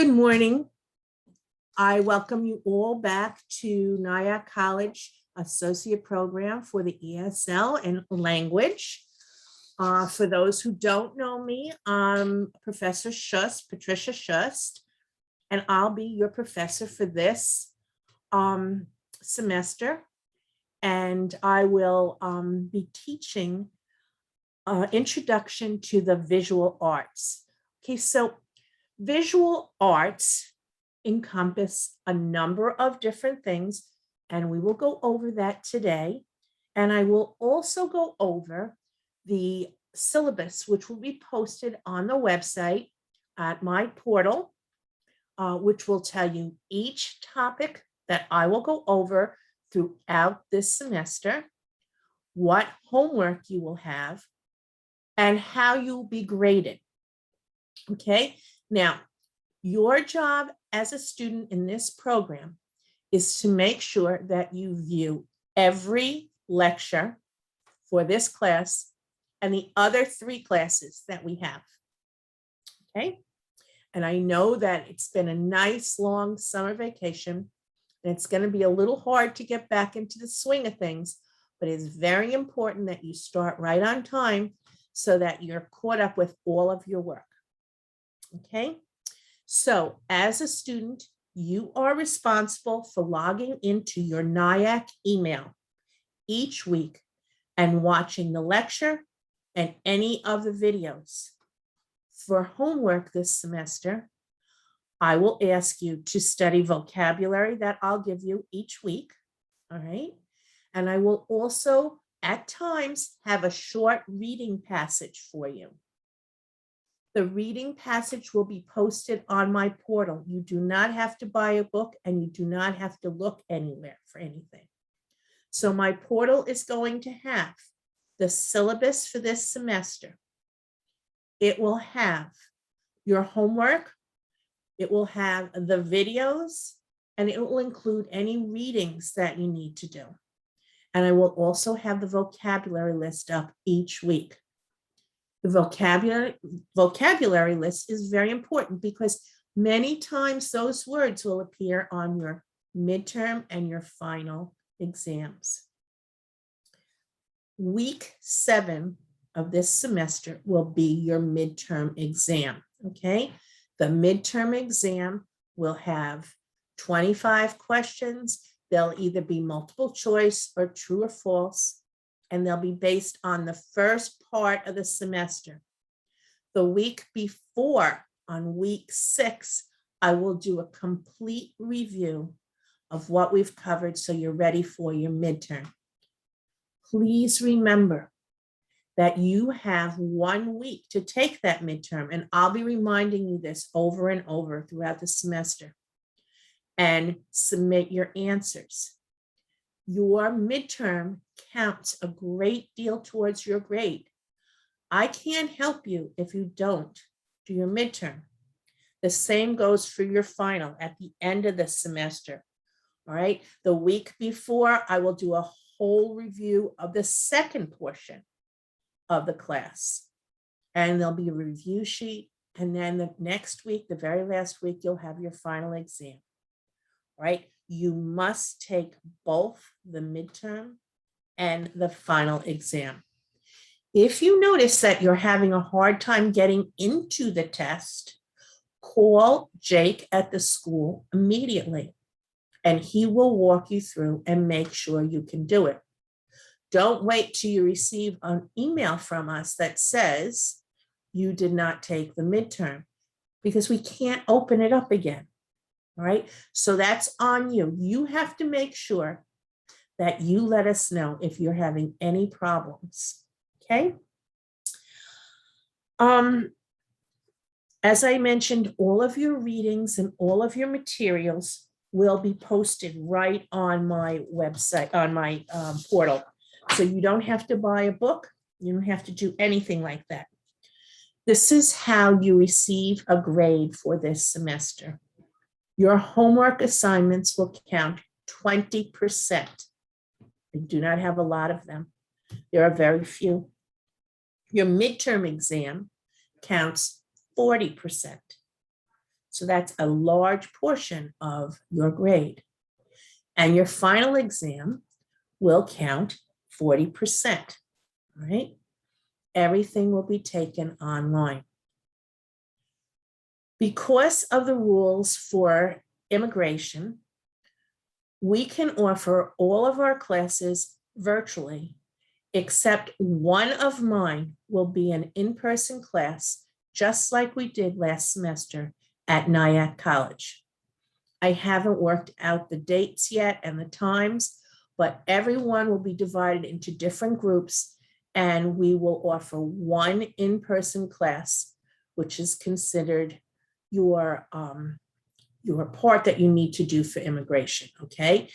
Good morning. I welcome you all back to Nyack College Associate Program for the ESL and Language. For those who don't know me, I'm Professor Shust, Patricia Shust, and I'll be your professor for this semester. And I will be teaching Introduction to the Visual Arts. Okay, so visual arts encompass a number of different things, and we will go over that today. And I will also go over the syllabus, which will be posted on the website at my portal, which will tell you each topic that I will go over throughout this semester, what homework you will have, and how you'll be graded. Okay. Now, your job as a student in this program is to make sure that you view every lecture for this class and the other 3 classes that we have. Okay. And I know that it's been a nice long summer vacation, and it's going to be a little hard to get back into the swing of things, but it's very important that you start right on time so that you're caught up with all of your work. Okay, so as a student, you are responsible for logging into your Nyack email each week and watching the lecture and any of the videos. For homework this semester, I will ask you to study vocabulary that I'll give you each week, all right? And I will also, at times, have a short reading passage for you. The reading passage will be posted on my portal. You do not have to buy a book, and you do not have to look anywhere for anything. So my portal is going to have the syllabus for this semester. It will have your homework. It will have the videos, and it will include any readings that you need to do. And I will also have the vocabulary list up each week. The vocabulary list is very important because many times those words will appear on your midterm and your final exams. Week 7 of this semester will be your midterm exam, okay? The midterm exam will have 25 questions. They'll either be multiple choice or true or false, and they'll be based on the first part of the semester. The week before, on week 6, I will do a complete review of what we've covered so you're ready for your midterm. Please remember that you have 1 week to take that midterm, and I'll be reminding you this over and over throughout the semester, and submit your answers. Your midterm counts a great deal towards your grade. I can't help you if you don't do your midterm. The same goes for your final at the end of the semester. All right. The week before, I will do a whole review of the second portion of the class. And there'll be a review sheet. And then the next week, the very last week, you'll have your final exam. All right. You must take both the midterm and the final exam. If you notice that you're having a hard time getting into the test, call Jake at the school immediately, and he will walk you through and make sure you can do it. Don't wait till you receive an email from us that says you did not take the midterm, because we can't open it up again. All right, so that's on you. You have to make sure that you let us know if you're having any problems, okay? As I mentioned, all of your readings and all of your materials will be posted right on my website, on my portal. So you don't have to buy a book. You don't have to do anything like that. This is how you receive a grade for this semester. Your homework assignments will count 20%. I do not have a lot of them. There are very few. Your midterm exam counts 40%. So that's a large portion of your grade. And your final exam will count 40%, right? Everything will be taken online. Because of the rules for immigration, we can offer all of our classes virtually, except one of mine will be an in-person class, just like we did last semester at Nyack College. I haven't worked out the dates yet and the times, but everyone will be divided into different groups, and we will offer one in-person class, which is considered your part that you need to do for immigration, okay?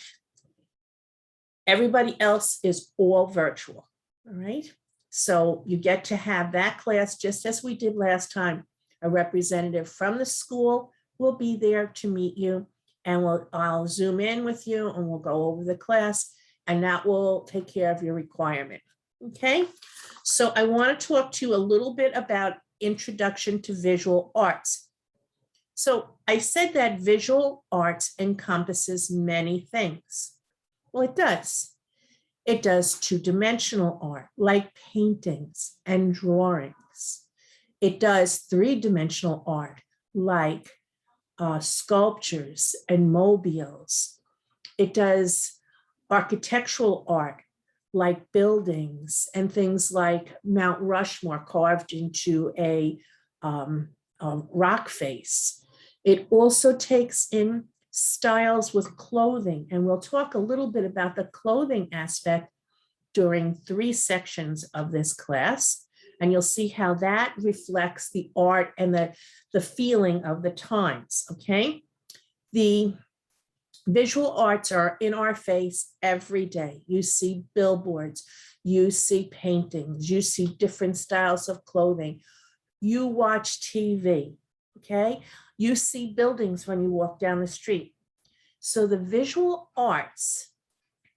Everybody else is all virtual, all right? So you get to have that class just as we did last time. A representative from the school will be there to meet you, and I'll Zoom in with you and we'll go over the class, and that will take care of your requirement, okay? So I want to talk to you a little bit about Introduction to Visual Arts. So I said that visual arts encompasses many things. Well, it does. It does two-dimensional art, like paintings and drawings. It does three-dimensional art, like sculptures and mobiles. It does architectural art, like buildings and things like Mount Rushmore carved into a rock face. It also takes in styles with clothing, and we'll talk a little bit about the clothing aspect during 3 sections of this class, and you'll see how that reflects the art and the feeling of the times, okay? The visual arts are in our face every day. You see billboards, you see paintings, you see different styles of clothing, you watch TV, okay? You see buildings when you walk down the street. So the visual arts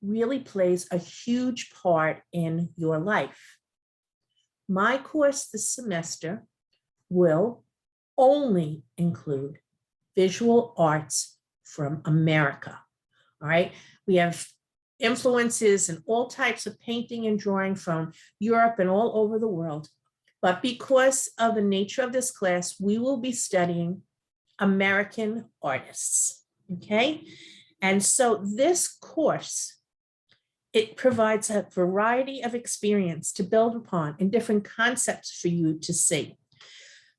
really plays a huge part in your life. My course this semester will only include visual arts from America, all right? We have influences in all types of painting and drawing from Europe and all over the world. But because of the nature of this class, we will be studying American artists, okay? And so this course, it provides a variety of experience to build upon and different concepts for you to see.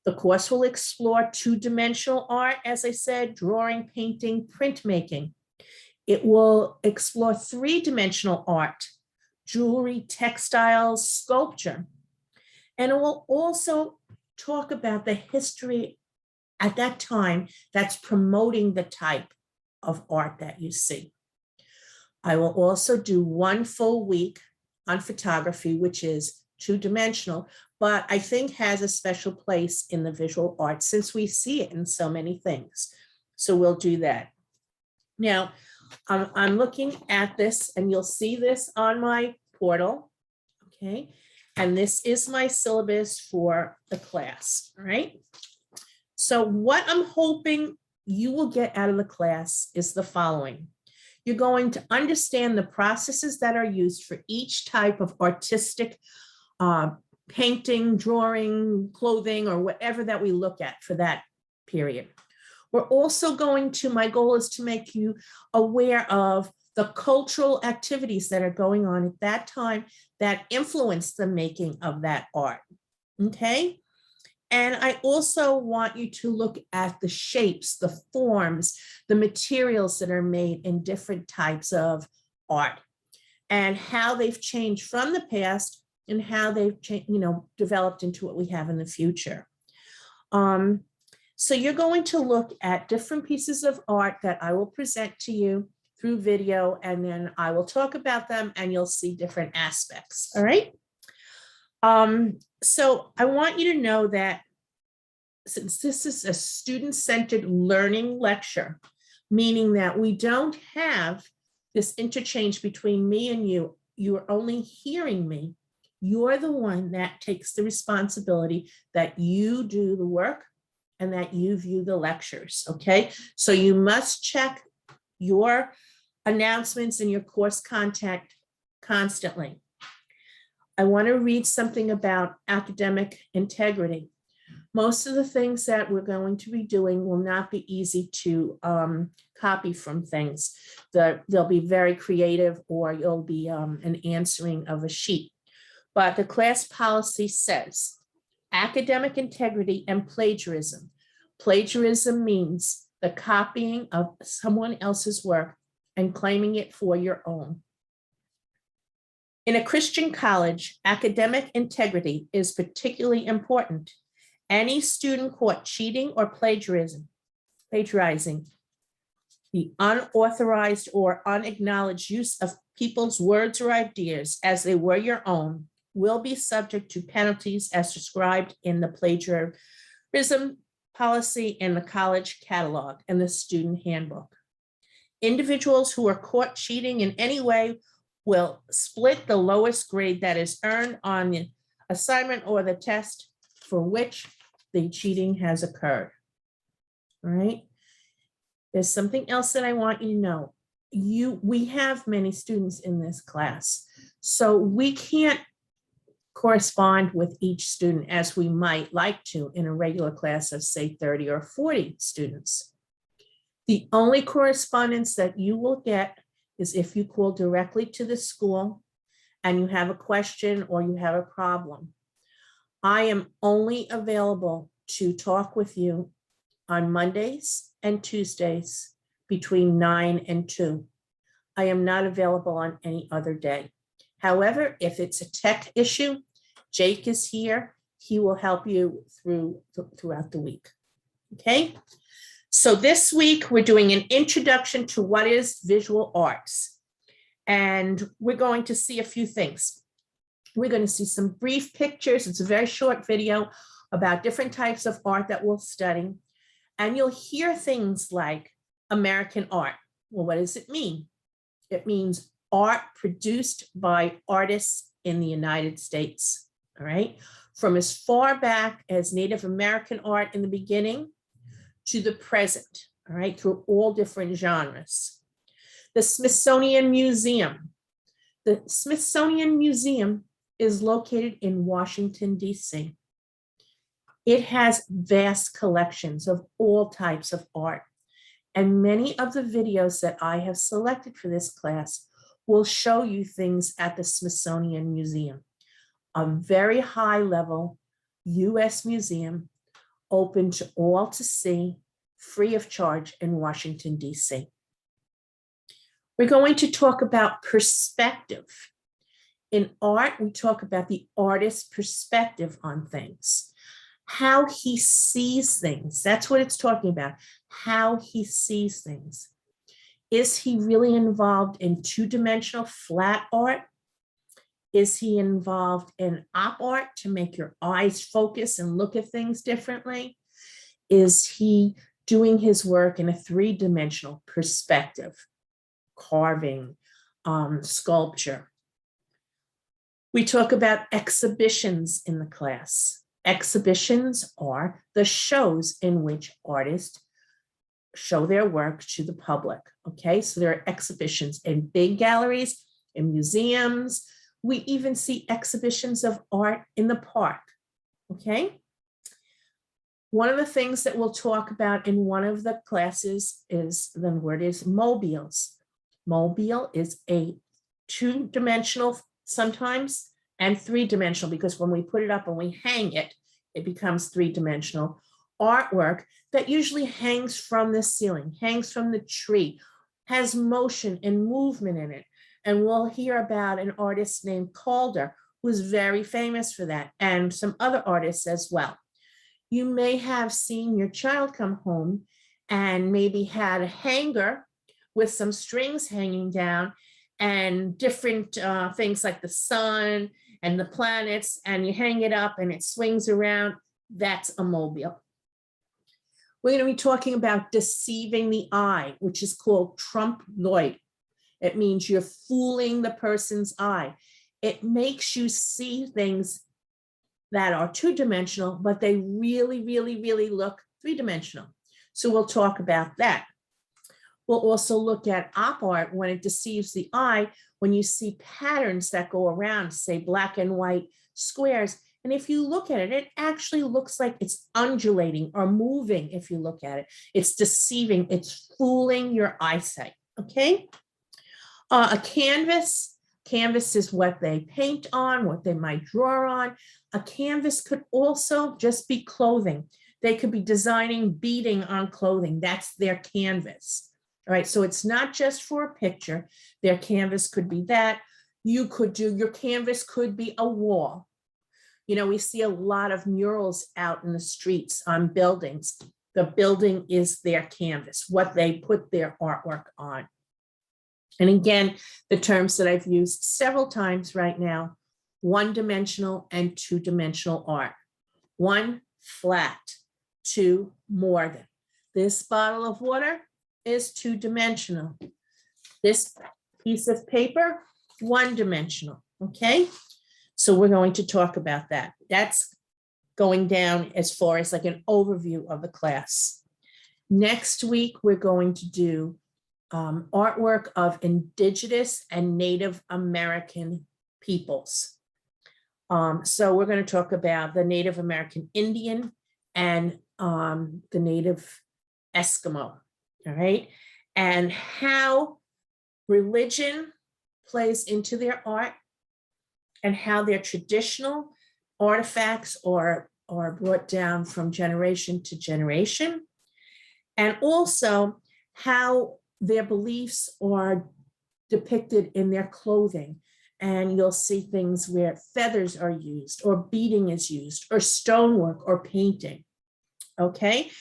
The course will explore two-dimensional art, as I said, drawing, painting, printmaking. It will explore three-dimensional art, jewelry, textiles, sculpture. And it will also talk about the history at that time that's promoting the type of art that you see. I will also do 1 full week on photography, which is two-dimensional, but I think has a special place in the visual arts since we see it in so many things. So we'll do that. Now, I'm looking at this, and you'll see this on my portal, okay? And this is my syllabus for the class, all right? So what I'm hoping you will get out of the class is the following. You're going to understand the processes that are used for each type of artistic painting, drawing, clothing, or whatever that we look at for that period. We're also going to, my goal is to make you aware of the cultural activities that are going on at that time that influence the making of that art, okay? And I also want you to look at the shapes, the forms, the materials that are made in different types of art and how they've changed from the past and how they've developed into what we have in the future. So you're going to look at different pieces of art that I will present to you through video, and then I will talk about them and you'll see different aspects, all right? So I want you to know that since this is a student-centered learning lecture, meaning that we don't have this interchange between me and you, you are only hearing me, you're the one that takes the responsibility that you do the work and that you view the lectures, okay? So you must check your announcements and your course content constantly. I want to read something about academic integrity. Most of the things that we're going to be doing will not be easy to copy from things. They'll be very creative, or you'll be an answering of a sheet. But the class policy says academic integrity and plagiarism. Plagiarism means the copying of someone else's work and claiming it for your own. In a Christian college, academic integrity is particularly important. Any student caught cheating or plagiarizing, the unauthorized or unacknowledged use of people's words or ideas as they were your own will be subject to penalties as described in the plagiarism policy in the college catalog and the student handbook. Individuals who are caught cheating in any way will split the lowest grade that is earned on the assignment or the test for which the cheating has occurred. All right. There's something else that I want you to know. We have many students in this class, so we can't correspond with each student as we might like to in a regular class of, say, 30 or 40 students. The only correspondence that you will get is if you call directly to the school and you have a question or you have a problem. I am only available to talk with you on Mondays and Tuesdays between 9 and 2. I am not available on any other day. However, if it's a tech issue, Jake is here. He will help you throughout the week. Okay? So this week we're doing an introduction to what is visual arts. And we're going to see a few things. We're going to see some brief pictures. It's a very short video about different types of art that we'll study. And you'll hear things like American art. Well, what does it mean? It means art produced by artists in the United States. All right. From as far back as Native American art in the beginning to the present. All right. Through all different genres. The Smithsonian Museum. The Smithsonian Museum is located in Washington, D.C. It has vast collections of all types of art. And many of the videos that I have selected for this class will show you things at the Smithsonian Museum, a very high level U.S. museum open to all to see, free of charge in Washington, D.C. We're going to talk about perspective. In art, we talk about the artist's perspective on things, how he sees things. That's what it's talking about, how he sees things. Is he really involved in two-dimensional flat art? Is he involved in op art to make your eyes focus and look at things differently? Is he doing his work in a three-dimensional perspective, carving, sculpture? We talk about exhibitions in the class. Exhibitions are the shows in which artists show their work to the public. Okay, so there are exhibitions in big galleries, in museums. We even see exhibitions of art in the park. Okay. One of the things that we'll talk about in one of the classes is the word is mobiles. Mobile is a two-dimensional sometimes and three-dimensional, because when we put it up and we hang it, it becomes three-dimensional artwork that usually hangs from the ceiling, hangs from the tree, has motion and movement in it. And we'll hear about an artist named Calder, who's very famous for that, and some other artists as well. You may have seen your child come home and maybe had a hanger with some strings hanging down and different things like the sun and the planets, and you hang it up and it swings around. That's a mobile. We're going to be talking about deceiving the eye, which is called trompe-l'oeil. It means you're fooling the person's eye. It makes you see things that are two-dimensional, but they really, really, really look three-dimensional. So we'll talk about that. We'll also look at op art when it deceives the eye, when you see patterns that go around, say black and white squares. And if you look at it, it actually looks like it's undulating or moving. If you look at it, it's deceiving, it's fooling your eyesight, okay? A canvas is what they paint on, what they might draw on. A canvas could also just be clothing. They could be designing beading on clothing. That's their canvas. All right, so it's not just for a picture. Their canvas could be that. You could do, your canvas could be a wall. You know, we see a lot of murals out in the streets on buildings. The building is their canvas, what they put their artwork on. And again, the terms that I've used several times right now, one-dimensional and two-dimensional art. One, flat. Two, more than. This bottle of water is two-dimensional. This piece of paper, one-dimensional, okay? So we're going to talk about that. That's going down as far as like an overview of the class. Next week, we're going to do artwork of Indigenous and Native American peoples. So we're going to talk about the Native American Indian and the Native Eskimo, all right? And how religion plays into their art and how their traditional artifacts are brought down from generation to generation. And also how their beliefs are depicted in their clothing. And you'll see things where feathers are used or beading is used or stonework or painting, okay?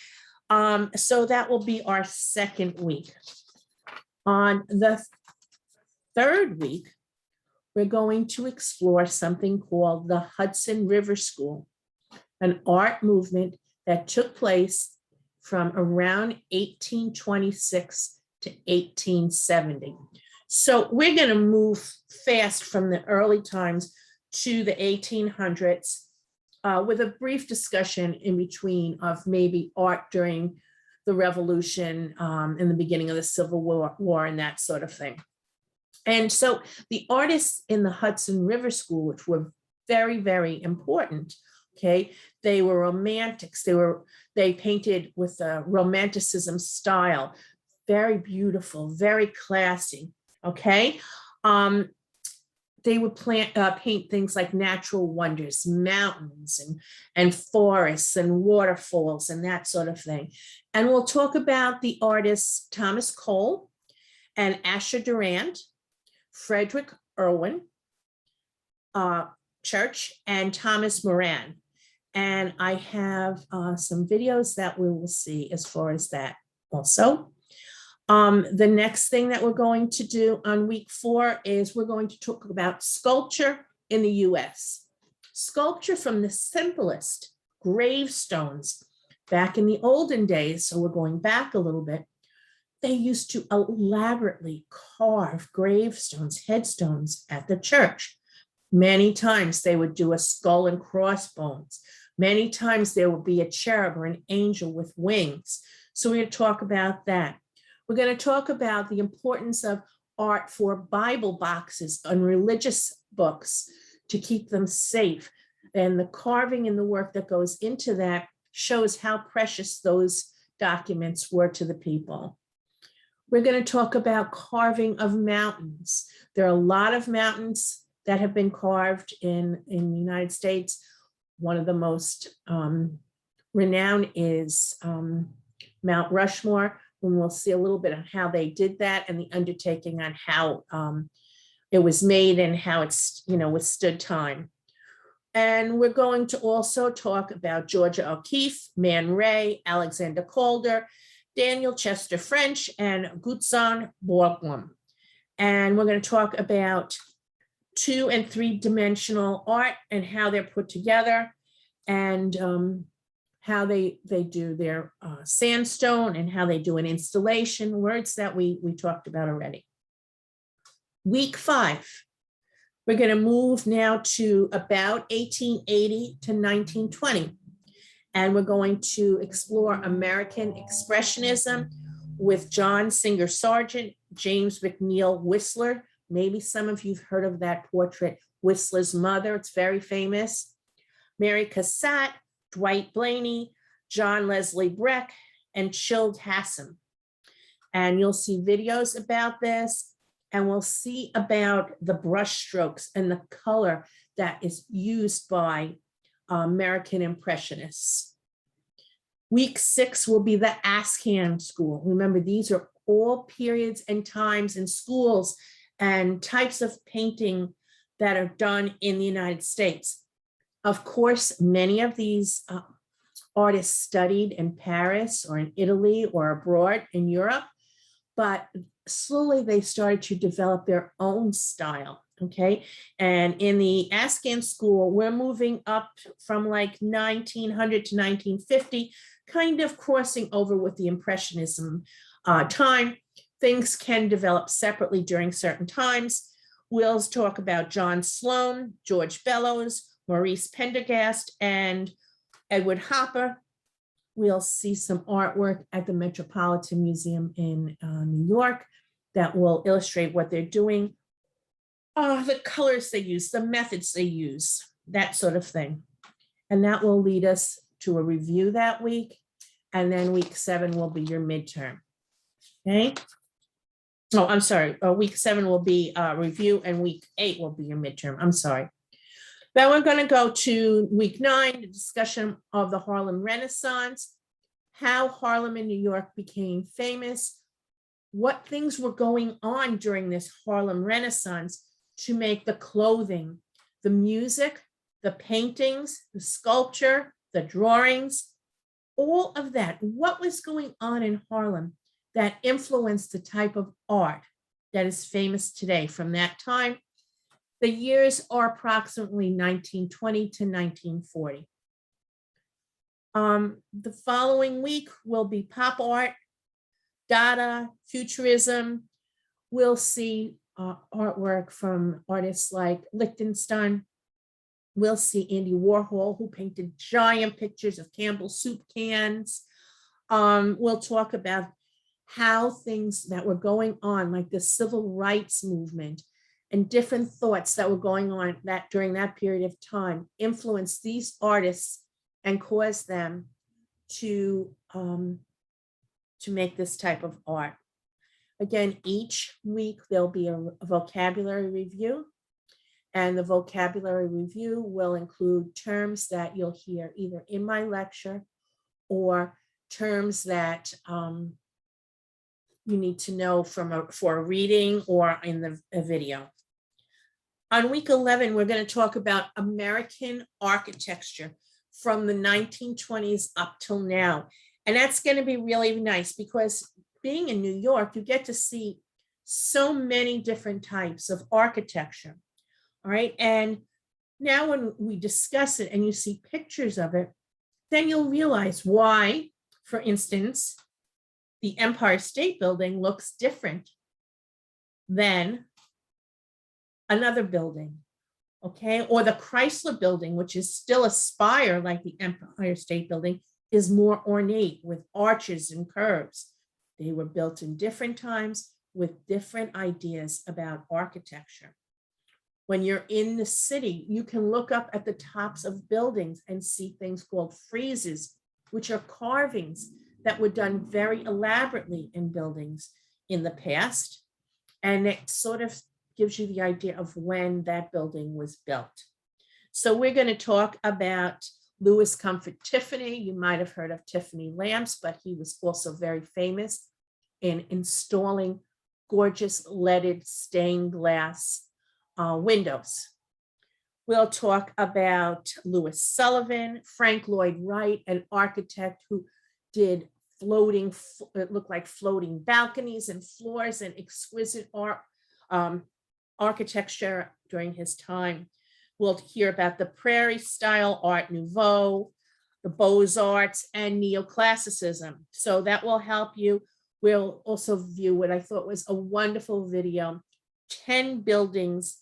So that will be our second week. On the third week, we're going to explore something called the Hudson River School, an art movement that took place from around 1826 to 1870. So we're going to move fast from the early times to the 1800s with a brief discussion in between of maybe art during the Revolution in the beginning of the Civil War and that sort of thing. And so the artists in the Hudson River School, which were very, very important, okay, they were romantics. They painted with a romanticism style, very beautiful, very classy, okay? They would paint things like natural wonders, mountains and forests and waterfalls and that sort of thing. And we'll talk about the artists Thomas Cole and Asher Durand, Frederick Irwin, Church, and Thomas Moran. And I have some videos that we will see as far as that also. The next thing that we're going to do on week 4 is we're going to talk about sculpture in the US. Sculpture from the simplest gravestones back in the olden days. So we're going back a little bit. They used to elaborately carve gravestones, headstones at the church. Many times they would do a skull and crossbones. Many times there would be a cherub or an angel with wings. So we're going to talk about that. We're going to talk about the importance of art for Bible boxes and religious books to keep them safe. And the carving and the work that goes into that shows how precious those documents were to the people. We're going to talk about carving of mountains. There are a lot of mountains that have been carved in the United States. One of the most renowned is Mount Rushmore, and we'll see a little bit on how they did that and the undertaking on how it was made and how it's, withstood time. And we're going to also talk about Georgia O'Keeffe, Man Ray, Alexander Calder, Daniel Chester French, and Gutzon Borglum. And we're going to talk about 2- and 3-dimensional art and how they're put together, and how they do their sandstone and how they do an installation, words that we talked about already. Week 5, We're going to move now to about 1880 to 1920. And we're going to explore American Expressionism with John Singer Sargent, James McNeill Whistler. Maybe some of you've heard of that portrait, Whistler's Mother. It's very famous. Mary Cassatt, Dwight Blaney, John Leslie Breck, and Childe Hassam. And you'll see videos about this, and we'll see about the brush strokes and the color that is used by American Impressionists. Week 6 will be the Askham School. Remember, these are all periods and times and schools and types of painting that are done in the United States. Of course, many of these artists studied in Paris or in Italy or abroad in Europe, but slowly they started to develop their own style, okay? And in the Askham School, we're moving up from like 1900 to 1950, kind of crossing over with the Impressionism time. Things can develop separately during certain times. We'll talk about John Sloan, George Bellows, Maurice Pendergast, and Edward Hopper. We'll see some artwork at the Metropolitan Museum in New York that will illustrate what they're doing, the colors they use, the methods they use, that sort of thing. And that will lead us to a review that week. And then week 7 will be your midterm, okay? Oh, I'm sorry, week 7 will be review and week 8 will be your midterm, I'm sorry. Then we're going to go to week 9, the discussion of the Harlem Renaissance, how Harlem in New York became famous, what things were going on during this Harlem Renaissance to make the clothing, the music, the paintings, the sculpture, the drawings, all of that. What was going on in Harlem that influenced the type of art that is famous today from that time? The years are approximately 1920 to 1940. The following week will be pop art, Dada, Futurism. We'll see artwork from artists like Lichtenstein. We'll see Andy Warhol, who painted giant pictures of Campbell's soup cans. We'll talk about how things that were going on, like the civil rights movement, and different thoughts that were going on that during that period of time influenced these artists and caused them to make this type of art. Again, each week there'll be a vocabulary review, and the vocabulary review will include terms that you'll hear either in my lecture or terms that you need to know for a reading or in a video. On week 11, we're going to talk about American architecture from the 1920s up till now. And that's going to be really nice because being in New York, you get to see so many different types of architecture. All right. And now when we discuss it and you see pictures of it, then you'll realize why, for instance, the Empire State Building looks different than another building, okay? Or the Chrysler Building, which is still a spire like the Empire State Building, is more ornate with arches and curves. They were built in different times with different ideas about architecture. When you're in the city, you can look up at the tops of buildings and see things called friezes, which are carvings that were done very elaborately in buildings in the past. And it sort of gives you the idea of when that building was built. So we're going to talk about Louis Comfort Tiffany. You might have heard of Tiffany lamps, but he was also very famous in installing gorgeous leaded stained glass windows. We'll talk about Louis Sullivan, Frank Lloyd Wright, an architect who did floating, it looked like floating balconies and floors and exquisite art, architecture during his time. We'll hear about the Prairie style, Art Nouveau, the Beaux-Arts, and Neoclassicism. So that will help you. We'll also view what I thought was a wonderful video, 10 buildings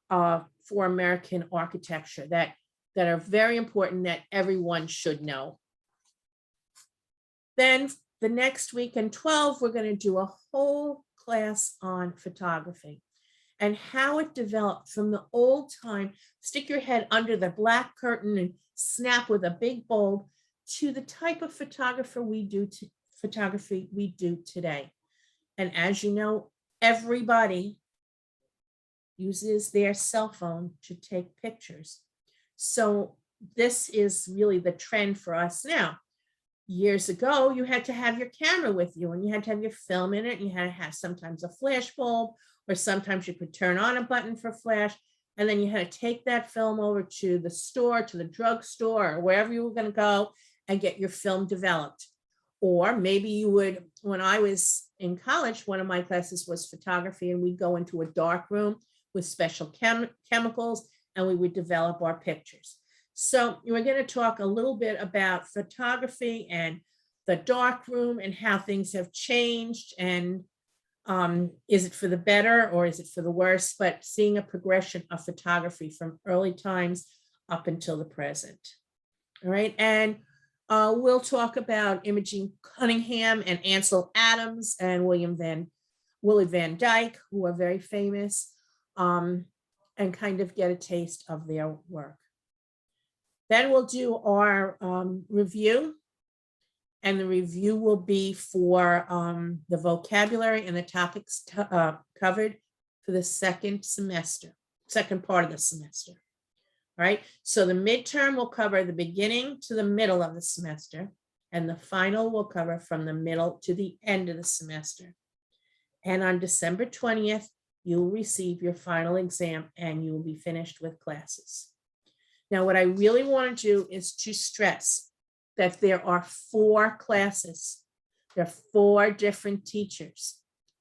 for American architecture that are very important that everyone should know. Then the next week in 12, we're going to do a whole class on photography and how it developed from the old time, stick your head under the black curtain and snap with a big bulb, to the type of photography we do today. And as you know, everybody uses their cell phone to take pictures. So this is really the trend for us now. Years ago, you had to have your camera with you and you had to have your film in it. You had to have sometimes a flash bulb, or sometimes you could turn on a button for flash. And then you had to take that film over to the store, to the drugstore, or wherever you were going to go and get your film developed. Or maybe you would, when I was in college, one of my classes was photography, and we'd go into a dark room with special chemicals and we would develop our pictures. So we're going to talk a little bit about photography and the dark room and how things have changed, and is it for the better or is it for the worse, but seeing a progression of photography from early times up until the present. All right, and we'll talk about Imogen Cunningham and Ansel Adams and Willie Van Dyke, who are very famous, and kind of get a taste of their work. Then we'll do our review, and the review will be for the vocabulary and the topics covered for the second part of the semester. All right, so the midterm will cover the beginning to the middle of the semester, and the final will cover from the middle to the end of the semester. And on December 20th, you will receive your final exam and you will be finished with classes. Now, what I really want to do is to stress that there are 4 classes. There are 4 different teachers.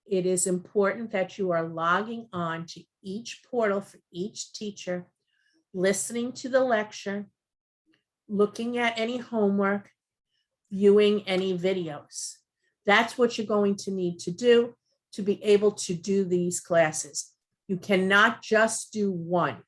It is important that you are logging on to each portal for each teacher, listening to the lecture, looking at any homework, viewing any videos. That's what you're going to need to do to be able to do these classes. You cannot just do one.